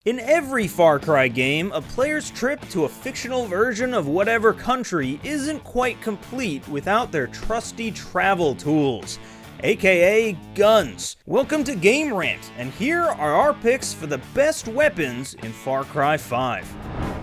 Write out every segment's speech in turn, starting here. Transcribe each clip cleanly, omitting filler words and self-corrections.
In every Far Cry game, a player's trip to a fictional version of whatever country isn't quite complete without their trusty travel tools, aka guns. Welcome to Game Rant, and here are our picks for the best weapons in Far Cry 5.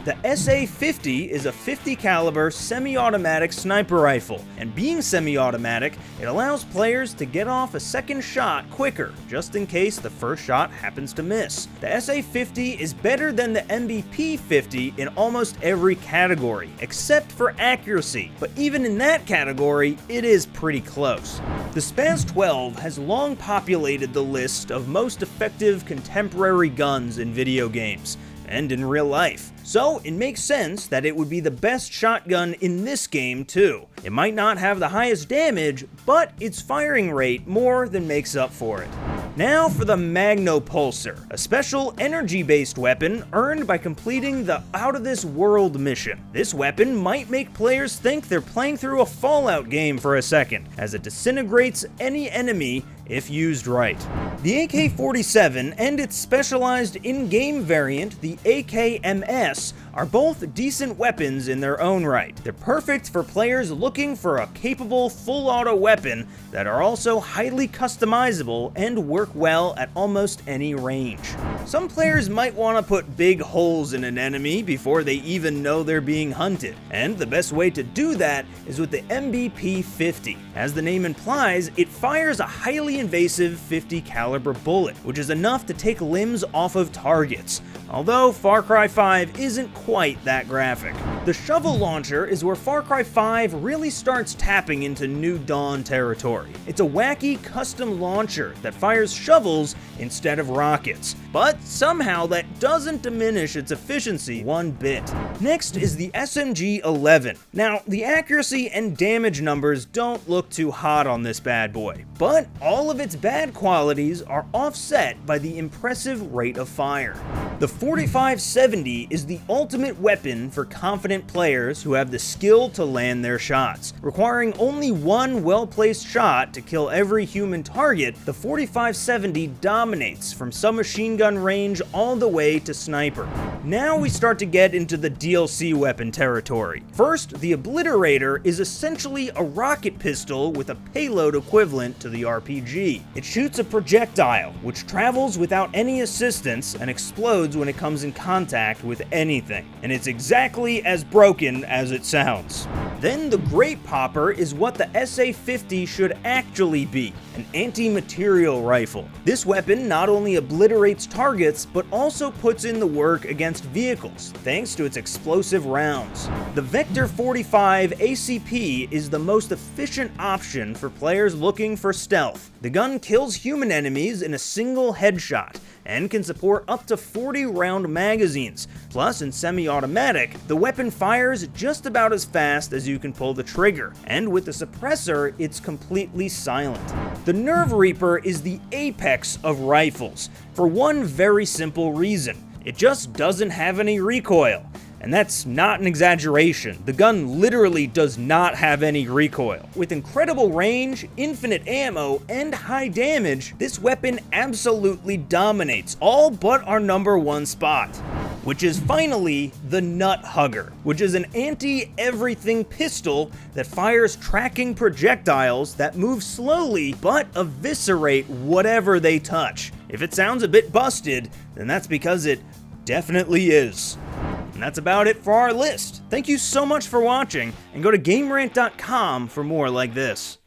The SA-50 is a 50 caliber semi-automatic sniper rifle, and being semi-automatic, it allows players to get off a second shot quicker, just in case the first shot happens to miss. The SA-50 is better than the MVP-50 in almost every category, except for accuracy, but even in that category, it is pretty close. The SPAS-12 has long populated the list of most effective contemporary guns in video games, and in real life. So it makes sense that it would be the best shotgun in this game too. It might not have the highest damage, but its firing rate more than makes up for it. Now for the Magnopulsar, a special energy-based weapon earned by completing the Out of This World mission. This weapon might make players think they're playing through a Fallout game for a second, as it disintegrates any enemy if used right. The AK-47 and its specialized in-game variant, the AKMS, are both decent weapons in their own right. They're perfect for players looking for a capable full-auto weapon that are also highly customizable and work well at almost any range. Some players might want to put big holes in an enemy before they even know they're being hunted, and the best way to do that is with the MVP-50. As the name implies, it fires a highly invasive 50 caliber bullet, which is enough to take limbs off of targets, although Far Cry 5 isn't quite that graphic. The shovel launcher is where Far Cry 5 really starts tapping into New Dawn territory. It's a wacky custom launcher that fires shovels instead of rockets, but somehow that doesn't diminish its efficiency one bit. Next is the SMG-11. Now, the accuracy and damage numbers don't look too hot on this bad boy, but all of its bad qualities are offset by the impressive rate of fire. The 4570 is the ultimate weapon for confident players who have the skill to land their shots. Requiring only one well-placed shot to kill every human target, the 4570 dominates from submachine gun range all the way to sniper. Now we start to get into the DLC weapon territory. First, the Obliterator is essentially a rocket pistol with a payload equivalent to the RPG. It shoots a projectile, which travels without any assistance and explodes when it comes in contact with anything, and it's exactly as broken as it sounds. Then the Grape Popper is what the SA-50 should actually be, an anti-material rifle. This weapon not only obliterates targets, but also puts in the work against vehicles, thanks to its explosive rounds. The Vector 45 ACP is the most efficient option for players looking for stealth. The gun kills human enemies in a single headshot, and can support up to 40-round magazines. Plus, in semi-automatic, the weapon fires just about as fast as you can pull the trigger, and with the suppressor, it's completely silent. The Nerve Reaper is the apex of rifles, for one very simple reason: it just doesn't have any recoil. And that's not an exaggeration. The gun literally does not have any recoil. With incredible range, infinite ammo, and high damage, this weapon absolutely dominates all but our number one spot, which is finally the Nut Hugger, which is an anti-everything pistol that fires tracking projectiles that move slowly but eviscerate whatever they touch. If it sounds a bit busted, then that's because it definitely is. And that's about it for our list. Thank you so much for watching, and go to GameRant.com for more like this.